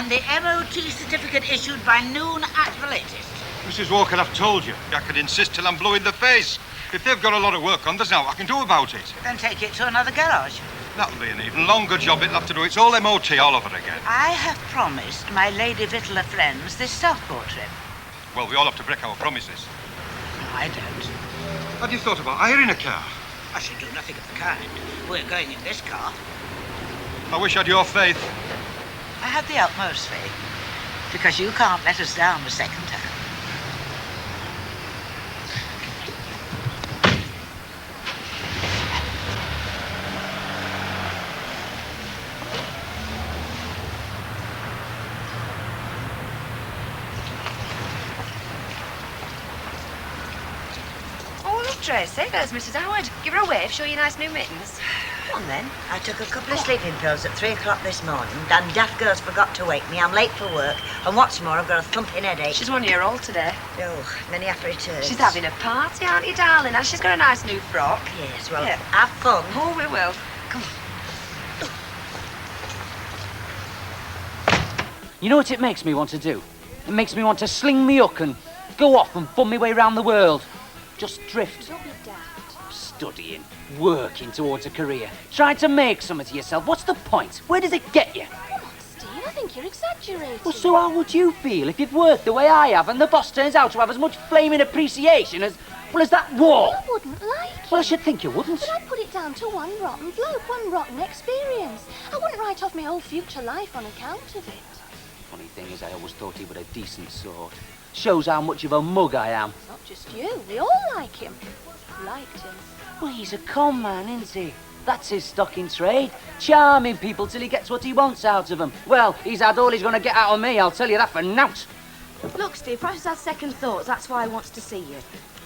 and the MOT certificate issued by noon at the latest. Mrs. Walker, I've told you. I can insist till I'm blue in the face. If they've got a lot of work on, there's nothing I can do about it. Then take it to another garage. That'll be an even longer job it'll have to do. It's all MOT all over again. I have promised my Lady Vittler friends this Southport trip. Well, we all have to break our promises. No, I don't. Have you thought about hiring a car? I should do nothing of the kind. We're going in this car. I wish I had your faith. I have the utmost faith, because you can't let us down the second time. Tracy, there's Mrs. Howard. Give her a wave, show you nice new mittens. Come on, then. I took a couple of sleeping pills at 3 o'clock this morning, and daft girls forgot to wake me. I'm late for work, and what's more, I've got a thumping headache. She's 1 year old today. Oh, many happy returns. She's having a party, aren't you, darling? And she's got a nice new frock. Yes, well, Yeah. have fun. Oh, we will. Come on. You know what it makes me want to do? It makes me want to sling me hook and go off and bum my way around the world. Just drift. Don't be daft. Studying, working towards a career, trying to make something to yourself. What's the point? Where does it get you? Come on, Steve, I think you're exaggerating. Well, so how would you feel if you've worked the way I have and the boss turns out to have as much flaming appreciation as that wall? I wouldn't like it. Well, I should think you wouldn't. But I'd put it down to one rotten bloke, one rotten experience. I wouldn't write off my whole future life on account of it. Funny thing is, I always thought he was a decent sort. Shows how much of a mug I am. Not just you, we all like him. Liked him. Well, he's a con man, isn't he? That's his stock in trade. Charming people till he gets what he wants out of them. Well, he's had all he's going to get out of me, I'll tell you that for nout. Look, Steve, perhaps he's had second thoughts. That's why he wants to see you.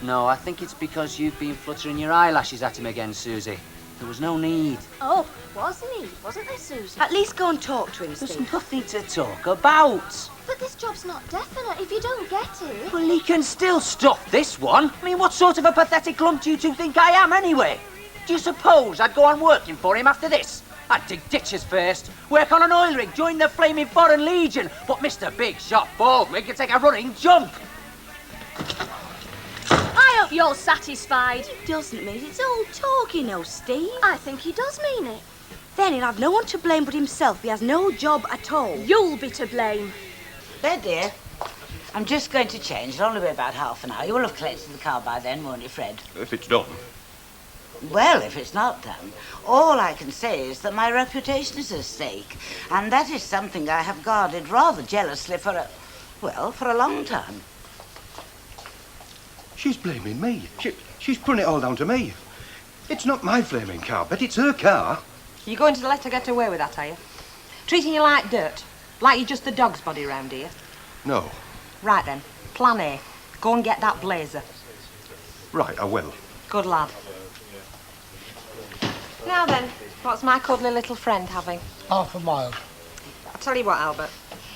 No, I think it's because you've been fluttering your eyelashes at him again, Susie. There was no need. Oh, was need, wasn't there, Susan? At least go and talk to him, There's Steve. nothing to talk about. But this job's not definite. If you don't get it... Well, he can still stuff this one. I mean, what sort of a pathetic lump do you two think I am, anyway? Do you suppose I'd go on working for him after this? I'd dig ditches first, work on an oil rig, join the flaming Foreign Legion, but Mr. Big Shot Baldwin could take a running jump. I hope you're satisfied. He doesn't mean it. It's all talk, you know, Steve. I think he does mean it. Then he'll have no one to blame but himself. He has no job at all. You'll be to blame. There, dear. I'm just going to change. It'll only be about half an hour. You will have collected the car by then, won't you, Fred? If it's done. Well, if it's not done, all I can say is that my reputation is at stake. And that is something I have guarded rather jealously for a long time. She's blaming me. She's putting it all down to me. It's not my flaming car, but it's her car. You're going to let her get away with that, are you? Treating you like dirt? Like you're just the dog's body round here? No. Right then, plan A. Go and get that blazer. Right, I will. Good lad. Now then, what's my cuddly little friend having? Half a mile. I'll tell you what, Albert.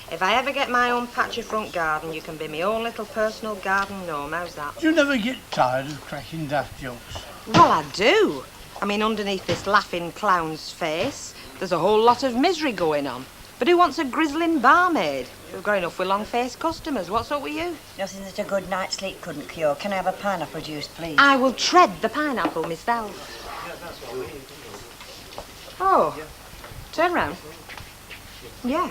If I ever get my own patch of front garden, you can be my own little personal garden gnome. How's that? You never get tired of cracking daft jokes. Well, I do. I mean, underneath this laughing clown's face, there's a whole lot of misery going on. But who wants a grizzling barmaid? We've got enough with long-faced customers. What's up with you? Nothing that a good night's sleep couldn't cure. Can I have a pineapple juice, please? I will tread the pineapple myself. Oh, turn round. Yeah,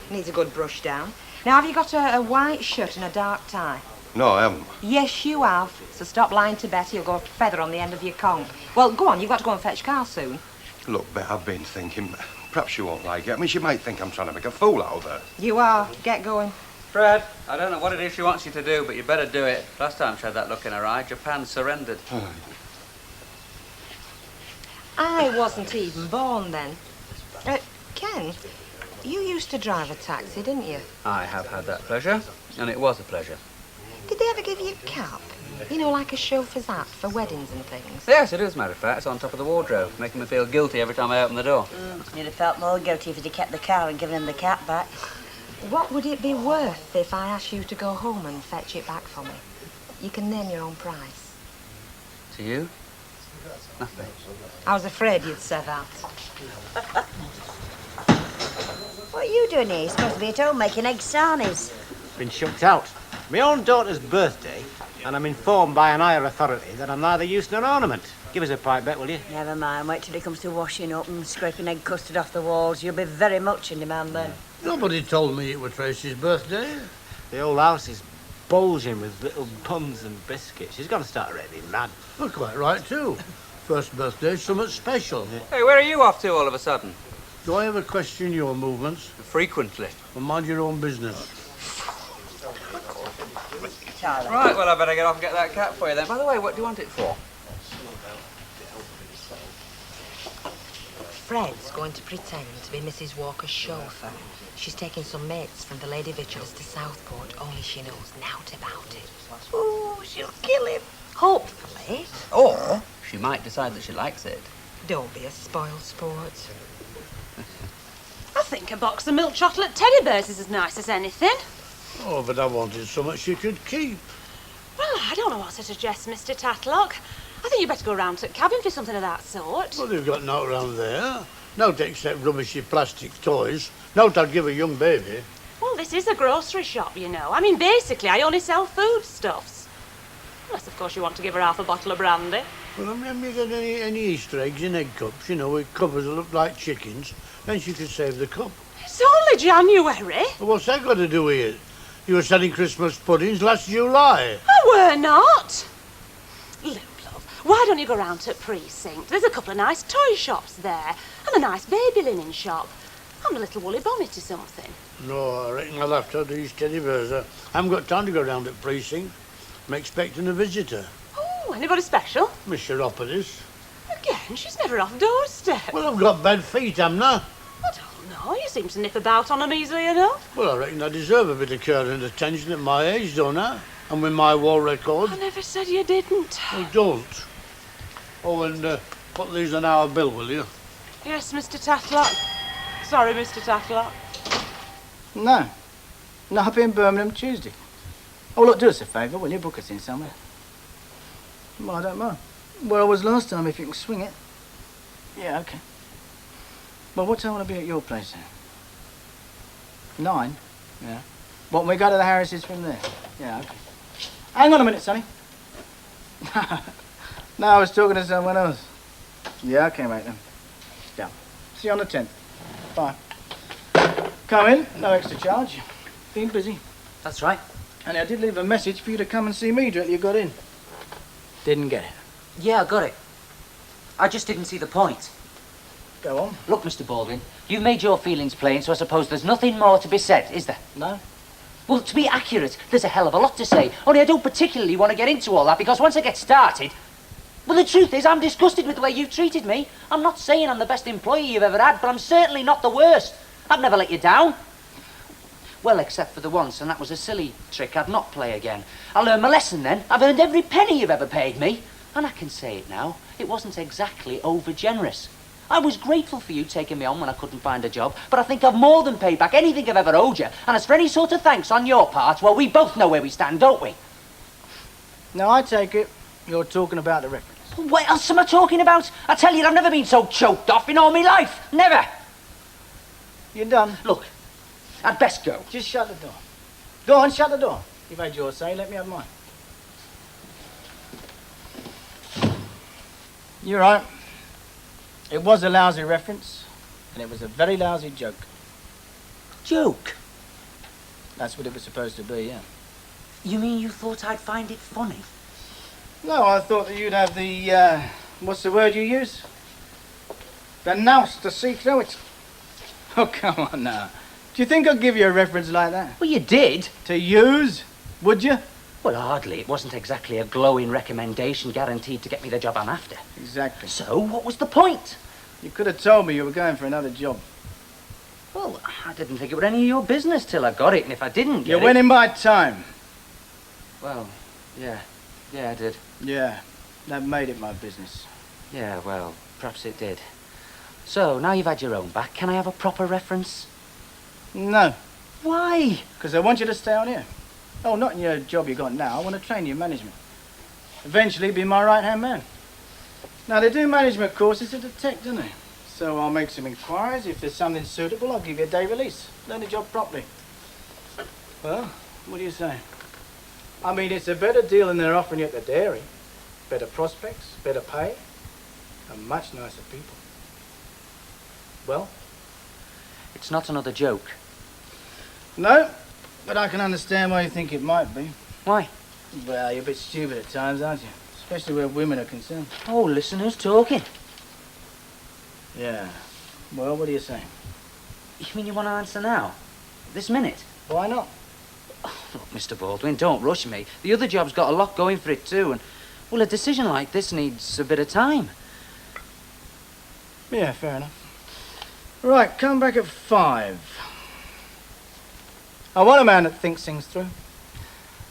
needs a good brush down. Now, have you got a white shirt and a dark tie? No, I haven't. Yes, you have. So stop lying to Betty, you'll go feather on the end of your conch. Well, go on, you've got to go and fetch car soon. Look, Bet, I've been thinking, perhaps she won't like it. I mean, she might think I'm trying to make a fool out of her. You are. Get going. Fred, I don't know what it is she wants you to do, but you better do it. Last time she had that look in her eye, Japan surrendered. I wasn't even born then. Ken, you used to drive a taxi, didn't you? I have had that pleasure, and it was a pleasure. Did they ever give you a cap? You know, like a chauffeur's hat for weddings and things? Yes, it is, as a matter of fact. It's on top of the wardrobe, making me feel guilty every time I open the door. You'd have felt more guilty if you'd kept the car and given him the cap back. What would it be worth if I asked you to go home and fetch it back for me? You can name your own price. To you? Nothing. I was afraid you'd say that. What are you doing here? You're supposed to be at home making egg sarnies. Been shucked out. My own daughter's birthday, and I'm informed by an higher authority that I'm neither use nor ornament. Give us a pipe bet, will you? Never mind. Wait till it comes to washing up and scraping egg custard off the walls. You'll be very much in demand then. Nobody told me it was Tracy's birthday. The old house is bulging with little buns and biscuits. She's going to start raving mad. Well, quite right, too. First birthday's something special. Hey, where are you off to all of a sudden? Do I ever question your movements? Frequently. Well, mind your own business. Right, well, I better get off and get that cat for you then. By the way, what do you want it for? Fred's going to pretend to be Mrs. Walker's chauffeur. She's taking some mates from the Lady Victuals to Southport, only she knows nought about it. Ooh, she'll kill him. Hopefully. Or she might decide that she likes it. Don't be a spoiled sport. I think a box of milk chocolate teddy bears is as nice as anything. Oh, but I wanted so much she could keep. Well, I don't know what to suggest, Mr. Tatlock. I think you better go round to the cabin for something of that sort. Well, they've got naught round there. Not except rubbishy plastic toys. Naught I'd give a young baby. Well, this is a grocery shop, you know. I mean, basically, I only sell foodstuffs. Unless, of course, you want to give her half a bottle of brandy. Well, have you got any Easter eggs in egg cups, you know, with covers that look like chickens? Then she could save the cup. It's only January. Well, what's that got to do with it? You were selling Christmas puddings last July. I were not. Look, love, why don't you go round to Precinct? There's a couple of nice toy shops there, and a nice baby linen shop, and a little woolly bonnet or something. No, I reckon I'll have to have these teddy bears. I haven't got time to go round at Precinct. I'm expecting a visitor. Oh, anybody special? Miss Chiropodis. Again, she's never off doorstep. Well, I've got bad feet, haven't I? I don't know, you seem to nip about on them easily enough. Well, I reckon I deserve a bit of care and attention at my age, don't I? And with my war record. I never said you didn't. Well, don't. Oh, and put these on our bill, will you? Yes, Mr. Tatlock. Sorry, Mr. Tatlock. No. No, I'll be in Birmingham Tuesday. Oh, look, do us a favour, will you? Book us in somewhere. Well, I don't mind. Where I was last time, if you can swing it. Yeah, OK. Well, what time will I be at your place then? 9? Yeah. What, when we go to the Harris's from there? Yeah, OK. Hang on a minute, Sonny. No, I was talking to someone else. Yeah, OK, mate, then. Yeah. See you on the 10th. Bye. Come in, no extra charge. Been busy. That's right. And I did leave a message for you to come and see me directly you got in. Didn't get it. Yeah, I got it. I just didn't see the point. Go on. Look, Mr. Baldwin, you've made your feelings plain, so I suppose there's nothing more to be said, is there? No. Well, to be accurate, there's a hell of a lot to say. Only I don't particularly want to get into all that, because once I get started... Well, the truth is, I'm disgusted with the way you've treated me. I'm not saying I'm the best employee you've ever had, but I'm certainly not the worst. I've never let you down. Well, except for the once, and that was a silly trick I'd not play again. I learned my lesson then. I've earned every penny you've ever paid me. And I can say it now, it wasn't exactly over-generous. I was grateful for you taking me on when I couldn't find a job, but I think I've more than paid back anything I've ever owed you. And as for any sort of thanks on your part, well, we both know where we stand, don't we? Now, I take it you're talking about the reference. What else am I talking about? I tell you, I've never been so choked off in all my life. Never. You're done. Look, I'd best go. Just shut the door. Go on, shut the door. You've had your say, let me have mine. You're right. It was a lousy reference, and it was a very lousy joke. Joke? That's what it was supposed to be, yeah. You mean you thought I'd find it funny? No, I thought that you'd have the, what's the word you use? The nous to see through it. Oh, come on now. Do you think I'd give you a reference like that? Well, you did. To use? Would you? Well, hardly. It wasn't exactly a glowing recommendation guaranteed to get me the job I'm after. Exactly. So, what was the point? You could have told me you were going for another job. Well, I didn't think it were any of your business till I got it, and if I didn't get You're winning my time. Well, yeah. Yeah, I did. Yeah, that made it my business. Yeah, well, perhaps it did. So, now you've had your own back, can I have a proper reference? No. Why? Because I want you to stay on here. Oh, not in your job you got now. I want to train you in management. Eventually be my right-hand man. Now, they do management courses at the Tech, don't they? So I'll make some inquiries. If there's something suitable, I'll give you a day release. Learn the job properly. Well, what do you say? I mean, it's a better deal than they're offering you at the dairy. Better prospects, better pay, and much nicer people. Well? It's not another joke. No, but I can understand why you think it might be. Why? Well, you're a bit stupid at times, aren't you? Especially where women are concerned. Oh, listen, who's talking? Yeah. Well, what do you say? You mean you want to answer now? This minute? Why not? Oh, look, Mr. Baldwin, don't rush me. The other job's got a lot going for it too, and, well, a decision like this needs a bit of time. Yeah, fair enough. Right, come back at 5. I want a man that thinks things through.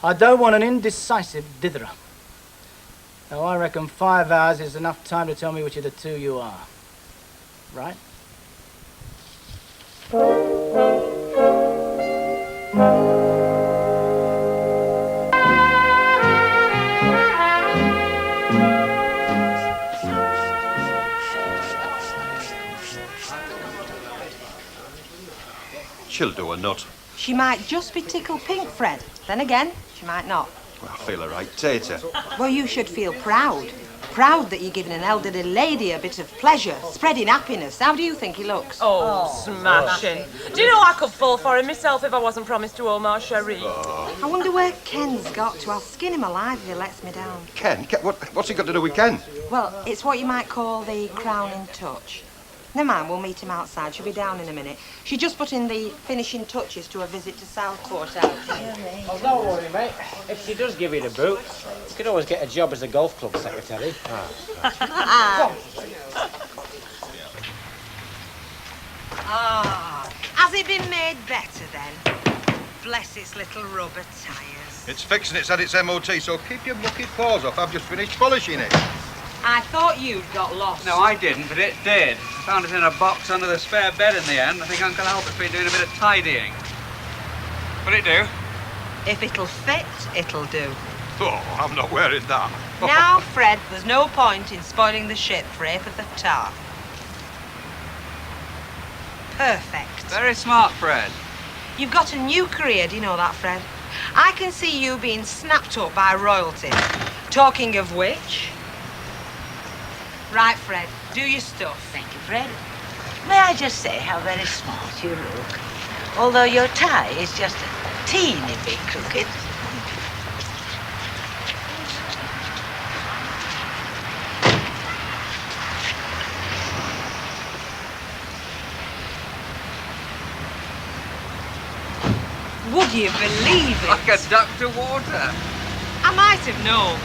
I don't want an indecisive ditherer. Now, I reckon 5 hours is enough time to tell me which of the two you are. Right? She'll do or not. She might just be tickled pink, Fred. Then again, she might not. Well, I feel a right tater. Well, you should feel proud. Proud that you're giving an elderly lady a bit of pleasure, spreading happiness. How do you think he looks? Oh, smashing. Do you know I could fall for him myself if I wasn't promised to Omar Sharif? I wonder where Ken's got to. I'll skin him alive if he lets me down. Ken? What's he got to do with Ken? Well, it's what you might call the crowning touch. Never mind, we'll meet him outside. She'll be down in a minute. She just put in the finishing touches to a visit to Southport House. Oh, don't worry, mate. If she does give you the boot, you could always get a job as a golf club secretary. Has it been made better then? Bless its little rubber tyres. It's fixing, it's had its MOT, so keep your mucky paws off. I've just finished polishing it. I thought you'd got lost. No, I didn't, but it did. I found it in a box under the spare bed in the end. I think Uncle Albert's been doing a bit of tidying. What'd it do? If it'll fit, it'll do. Oh, I'm not wearing that. Now, Fred, there's no point in spoiling the ship for Eighth of the tar. Perfect. Very smart, Fred. You've got a new career, do you know that, Fred? I can see you being snapped up by royalty. Talking of which... Right, Fred, do your stuff. Thank you, Fred. May I just say how very smart you look? Although your tie is just a teeny bit crooked. Would you believe it? Like a duck to water. I might have known.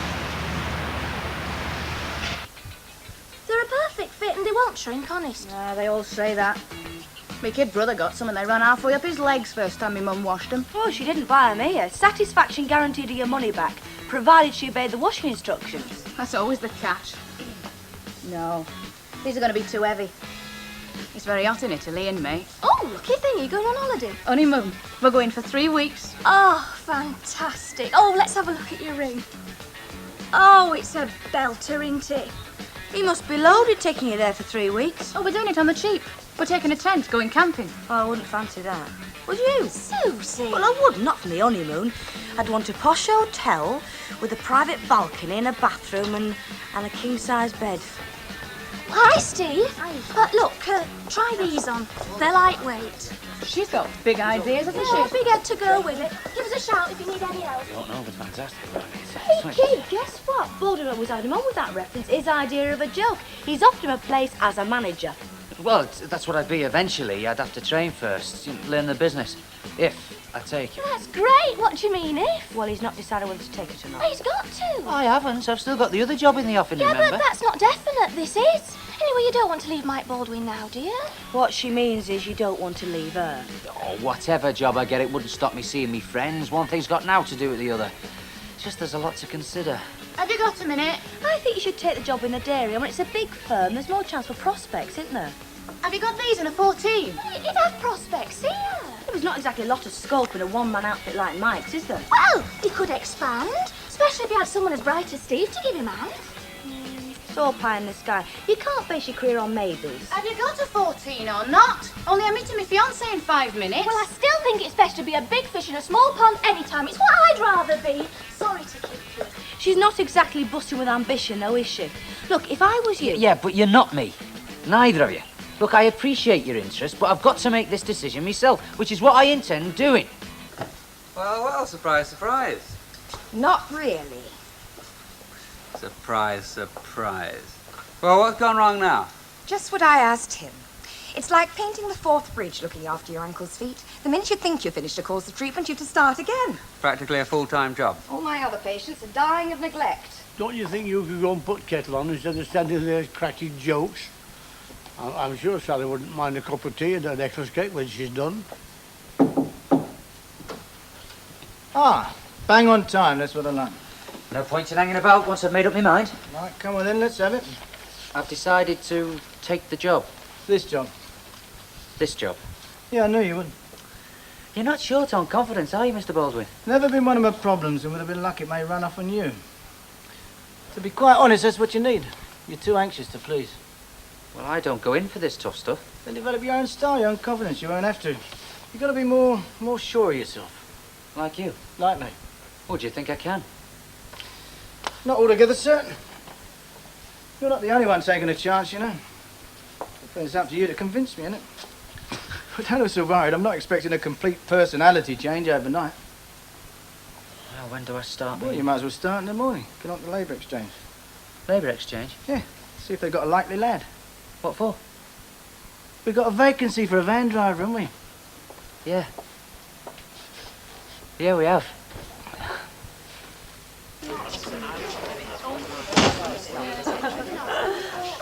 They're a perfect fit and they won't shrink, honest. They all say that. My kid brother got some and they ran halfway up his legs first time my mum washed them. Oh, she didn't buy 'em here. Satisfaction guaranteed her your money back, provided she obeyed the washing instructions. That's always the catch. No, these are going to be too heavy. It's very hot in Italy in May. Oh, lucky thing, you're going on holiday. Honeymoon. We're going for 3 weeks. Oh, fantastic. Oh, let's have a look at your ring. Oh, it's a belter, isn't it? He must be loaded taking you there for 3 weeks. Oh, we're doing it on the cheap. We're taking a tent, going camping. Oh, I wouldn't fancy that. Would you? Susie. Well, I would, not for the honeymoon. I'd want a posh hotel with a private balcony and a bathroom and a king-size bed. Hi, Steve. Look, try these on. They're lightweight. She's got big ideas, hasn't Yeah, she? big head to go with it. Give us a shout if you need any help. I don't know, but fantastic. Hey, kid, guess what? Baldwin was had him on with that reference. His idea of a joke. He's offered him a place as a manager. Well, that's what I'd be eventually. I'd have to train first, learn the business. If I take it. That's great. What do you mean, if? Well, he's not decided whether to take it or not. Oh, he's got to. I haven't. I've still got the other job in the offing, Yeah, remember? but that's not definite. This is. Anyway, you don't want to leave Mike Baldwin now, do you? What she means is you don't want to leave her. Oh, whatever job I get, it wouldn't stop me seeing me friends. One thing's got now to do with the other. It's just there's a lot to consider. Have you got a minute? I think you should take the job in the dairy. I mean, it's a big firm. There's more chance for prospects, isn't there? Have you got these in a 14? You'd have prospects here. There's not exactly a lot of scope in a one-man outfit like Mike's, is there? Well, he could expand, especially if he had someone as bright as Steve to give him out. It's all pie in the sky. You can't base your career on maybes. Have you got a 14 or not? Only I'm meeting my fiancé in 5 minutes. Well, I still think it's best to be a big fish in a small pond anytime. It's what I'd rather be. Sorry to keep you. She's not exactly busting with ambition, though, is she? Look, if I was you... Yeah, but you're not me. Neither of you. Look, I appreciate your interest, but I've got to make this decision myself, which is what I intend doing. Well, surprise, surprise. Not really. Surprise, surprise. Well, what's gone wrong now? Just what I asked him. It's like painting the fourth bridge looking after your uncle's feet. The minute you think you've finished a course of treatment, you have to start again. Practically a full-time job. All my other patients are dying of neglect. Don't you think you could go and put kettle on instead of standing there cracking jokes? I'm sure Sally wouldn't mind a cup of tea and an Eccles cake when she's done. Ah, bang on time, that's what I like. No point in hanging about once I've made up my mind. Right, come on then, let's have it. I've decided to take the job. This job? This job. Yeah, I knew you would. You're not short on confidence, are you, Mr. Baldwin? Never been one of my problems, and with a bit of luck it may run off on you. To be quite honest, that's what you need. You're too anxious to please. Well, I don't go in for this tough stuff. Then develop your own style, your own confidence. You won't have to. You've got to be more sure of yourself. Like you? Like me. What do you think I can? Not altogether certain. You're not the only one taking a chance, you know. It's up to you to convince me, innit? But don't be so worried. I'm not expecting a complete personality change overnight. Well, when do I start? Well, you might as well start in the morning. Get on to the Labour Exchange. Labour Exchange? Yeah. See if they've got a likely lad. What for? We've got a vacancy for a van driver, haven't we? Yeah. Yeah, we have.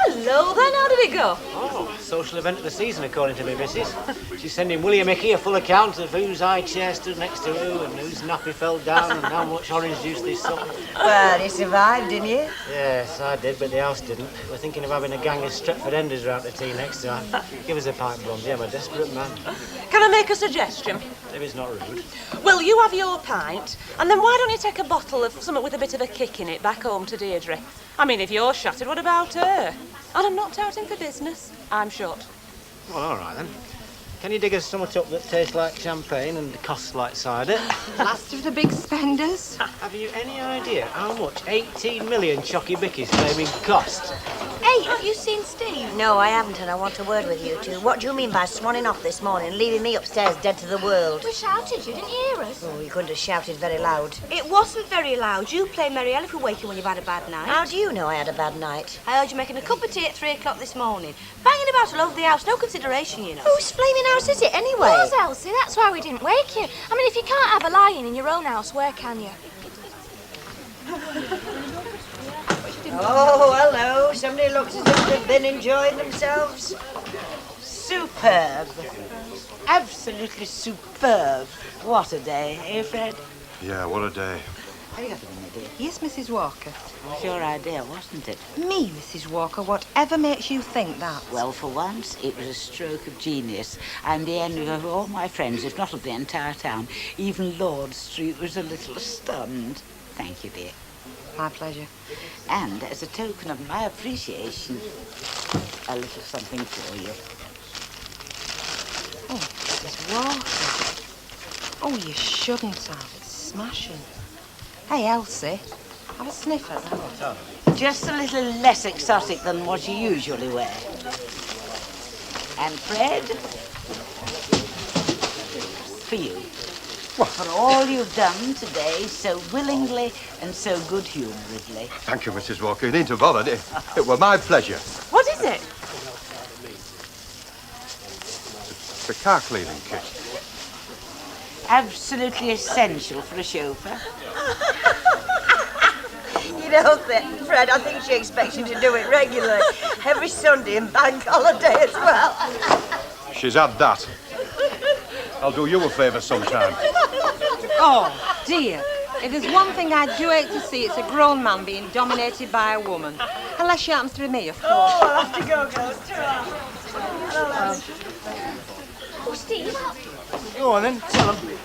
Hello then, how did it go? Oh, social event of the season, according to me, missus. She's sending William Hickey a full account of whose high chair stood next to who and whose nappy fell down and how much orange juice they sucked. Well, you survived, didn't you? Yes, I did, but the house didn't. We're thinking of having a gang of Stretford Enders round to tea next time. Give us a pint, Blondie. I'm a desperate man. Can I make a suggestion? If it's not rude. Well, you have your pint, and then why don't you take a bottle of something with a bit of a kick in it back home to Deirdre? I mean, if you're shattered, what about her? And I'm not touting for business. I'm short. Well, all right, then. Can you dig us something up that tastes like champagne and costs like cider? Last of the big spenders. Have you any idea how much 18 million chocky bickies claiming cost? Hey, have you seen Steve? No, I haven't, and I want a word with you two. What do you mean by swanning off this morning, leaving me upstairs dead to the world? We shouted, you didn't hear us. Oh, you couldn't have shouted very loud. It wasn't very loud. You play Mary Ellen if we wake you when you've had a bad night. How do you know I had a bad night? I heard you making a cup of tea at 3 o'clock this morning. Banging about all over the house, no consideration, you know. Whose flaming house is it, anyway? Yours, Elsie, that's why we didn't wake you. I mean, if you can't have a lion in your own house, where can you? Oh, hello. Somebody looks as if they've been enjoying themselves. Superb. Absolutely superb. What a day, eh, Fred? Yeah, what a day. Have you got a minute, dear? Yes, Mrs. Walker. It was your idea, wasn't it? Me, Mrs. Walker, whatever makes you think that? Well, for once, it was a stroke of genius. I'm the envy of all my friends, if not of the entire town. Even Lord Street was a little stunned. Thank you, dear. My pleasure. And as a token of my appreciation, a little something for you. Oh, Mrs. Walker. Oh, you shouldn't have. It's smashing. Hey, Elsie, have a sniff at that. Just a little less exotic than what you usually wear. And Fred, for you. For all you've done today so willingly and so good-humouredly. Thank you, Mrs. Walker. You needn't have bothered. It were my pleasure. What is it? The car cleaning kit. Absolutely essential for a chauffeur. You know, Fred, I think she expects you to do it regularly. Every Sunday and bank holiday as well. She's had that. I'll do you a favour sometime. Oh, dear. If there's one thing I do hate to see, it's a grown man being dominated by a woman. Unless she happens to be me, of course. Oh, I'll have to go, girls. Oh, Steve. Go on then, tell them.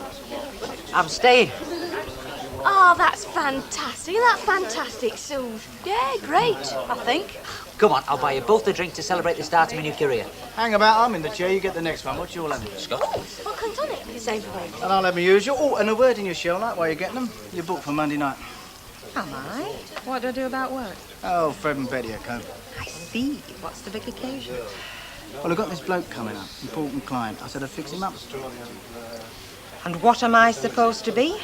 I'm staying. Oh, that's fantastic. Isn't that fantastic, Sue? Yeah, great, I think. Come on, I'll buy you both a drink to celebrate the start of my new career. Hang about, I'm in the chair, you get the next one. What's your having? Scott? What comes on it? Same for me. And I'll have my usual. Oh, and a word in your shell, like, while you're getting them. You're booked for Monday night. Am I? What do I do about work? Oh, Fred and Betty are coming. I see. What's the big occasion? Well, I've got this bloke coming up, important client. I said I'd fix him up. And what am I supposed to be?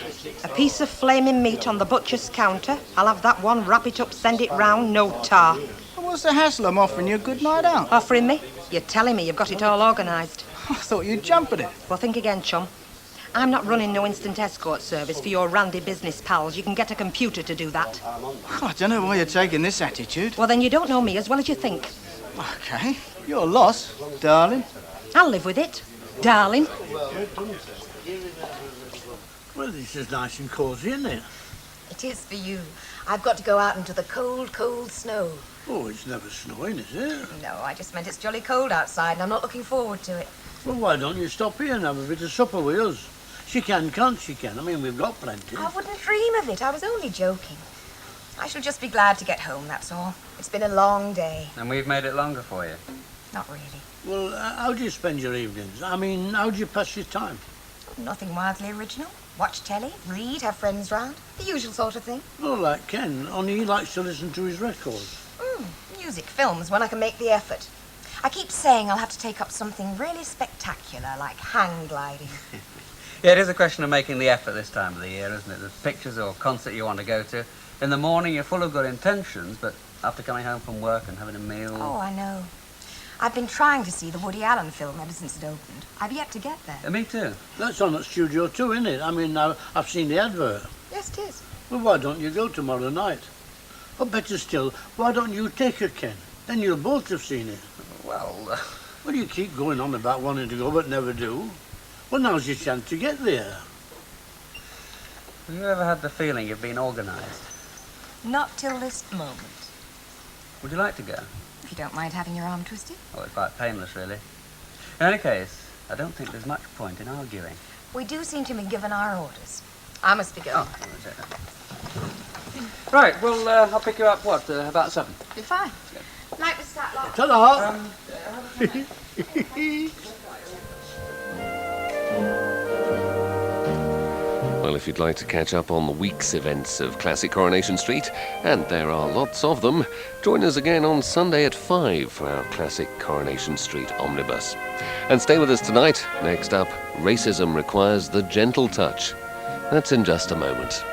A piece of flaming meat on the butcher's counter. I'll have that one, wrap it up, send it round, no tar. Well, what's the hassle? I'm offering you a good night out. Offering me? You're telling me you've got it all organised. I thought you'd jump at it. Well, think again, chum. I'm not running no instant escort service for your randy business pals. You can get a computer to do that. I don't know why you're taking this attitude. Well, then you don't know me as well as you think. OK. Your loss, darling. I'll live with it, darling. Well, this is nice and cosy, isn't it? It is for you. I've got to go out into the cold, cold snow. Oh, it's never snowing, is it? No, I just meant it's jolly cold outside and I'm not looking forward to it. Well, why don't you stop here and have a bit of supper with us? She can, can't she, Ken? I mean, we've got plenty. I wouldn't dream of it. I was only joking. I shall just be glad to get home, that's all. It's been a long day. And we've made it longer for you. Not really. Well, how do you spend your evenings? I mean, how do you pass your time? Nothing wildly original. Watch telly, read, have friends round. The usual sort of thing. Well, like Ken, only he likes to listen to his records. Music, films, when I can make the effort. I keep saying I'll have to take up something really spectacular, like hang gliding. Yeah, it is a question of making the effort this time of the year, isn't it? There's pictures or concert you want to go to. In the morning, you're full of good intentions, but after coming home from work and having a meal... Oh, I know. I've been trying to see the Woody Allen film ever since it opened. I've yet to get there. Me too. That's on at Studio 2, isn't it? I mean, I've seen the advert. Yes, it is. Well, why don't you go tomorrow night? Or better still, why don't you take her, Ken? Then you'll both have seen it. Well... Well, you keep going on about wanting to go, but never do. Well, now's your chance to get there. Have you ever had the feeling you've been organised? Not till this moment. Would you like to go? If you don't mind having your arm twisted. Oh, it's quite painless, really. In any case, I don't think there's much point in arguing. We do seem to be given our orders. I must be going. Oh, right, well, I'll pick you up, what, about 7? Be fine. Night, Mr. Tatlock. Ta-da! Well, if you'd like to catch up on the week's events of Classic Coronation Street, and there are lots of them, join us again on Sunday at 5 for our Classic Coronation Street omnibus. And stay with us tonight. Next up, Racism Requires the Gentle Touch. That's in just a moment.